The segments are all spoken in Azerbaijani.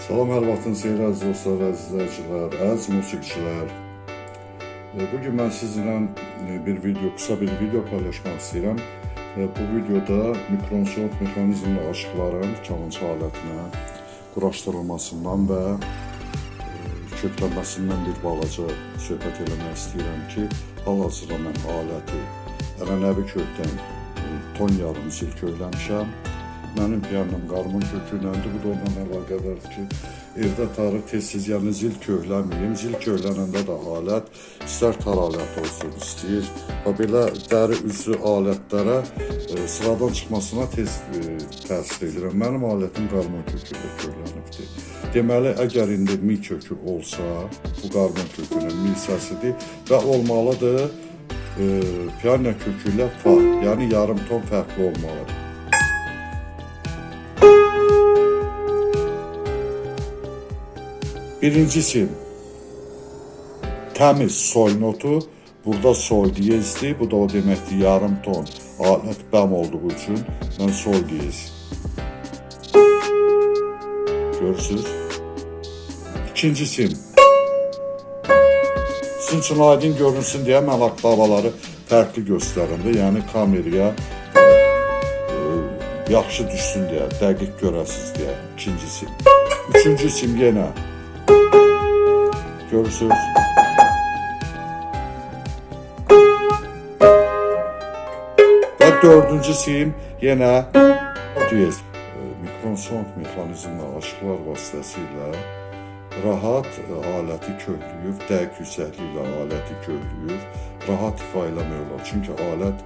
Salam, hər vaxtınız xeyir əziz dostlar, əziz izləyicilər, əziz musiqiçilər. Bugün mən sizinlə qısa bir video paylaşmaq istəyirəm. Bu videoda mikronsonq mexanizmli aşıqların kamança alətinə quraşdırılmasından və köklənməsindən bir balaca söhbət eləmək istəyirəm ki, hal-hazırda mən aləti ənənəvi kökdən ton yarım zil kökləmişəm. Mənim piyanom qarmon köküyləndir, bu da ondan əlaqədardır ki, evdə tarix tez-tez, yəni zil köklənməyim. Zil köklənəndə də alət, istər tar alət olsun, istəyir və belə dəri üzlü alətlərə sıradan çıxmasına tez təsir edirəm. Mənim alətim qarmon kökü ilə köklənibdir. Deməli, əgər indi mi kökü olsa, bu qarmon kökünün mi səsidir və olmalıdır piano kökü ilə fa, yəni yarım ton fərqli olmalıdır. Birincisi, təmiz sol notu, burada sol diyezdir, bu da o deməkdir yarım ton alət bəm olduğu üçün mən sol diyez. Görürsünüz? İkincisi, sizin üçün aydın görünsün deyə mən oktavaları fərqli göstərimdə, yəni kameraya yaxşı düşsün deyə, dəqiq görəsiniz deyə. İkincisi. Üçüncüsü yenə. Görürsünüz. Və dördüncüsü yenə diyez. Mikronsonq mexanizmli aşıqlar vasitəsilə rahat aləti kökləyib, dəqiq yüksəkliklə aləti kökləyib, rahat ifa eləmək olar. Çünki alət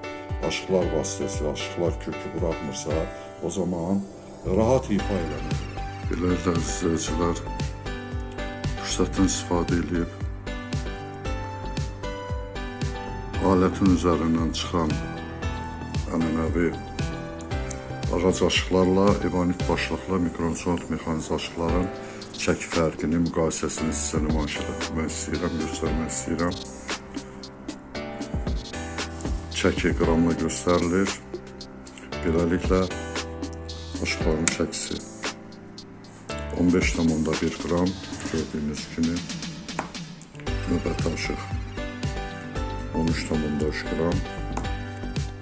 aşıqlar vasitəsilə, aşıqlar kökü buraxmırsa, o zaman rahat ifa eləmək olar. Belə izləyicilər fürsətdən istifadə edib alətin üzərindən çıxan ənənəvi ağac aşıqlarla, evanit başlıqla mikronsonq mexanizmli aşıqların çəki fərqini, müqayisəsini sizə nümayiş etmək istəyirəm, göstərmək istəyirəm. Çəki qramla göstərilir. Beləliklə aşıqların çəkisi 15,1 qram gördüyünüz kimi, növbəti aşıq 13,3 qram,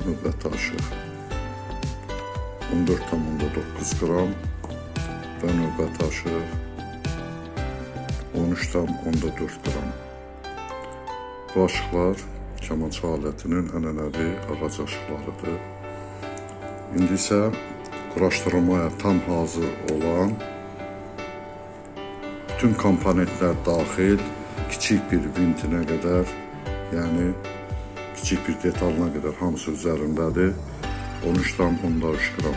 növbəti aşıq 14,9 qram və növbəti aşıq 13,4 qram. Bu aşıqlar kamança alətinin ənənəvi ağac aşıqlarıdır. İndi isə quraşdırılmaya tam hazır olan bütün komponentlər daxil, kiçik bir vintinə qədər, yəni kiçik bir detalına qədər hamısı üzərindədir. 13,3 qram.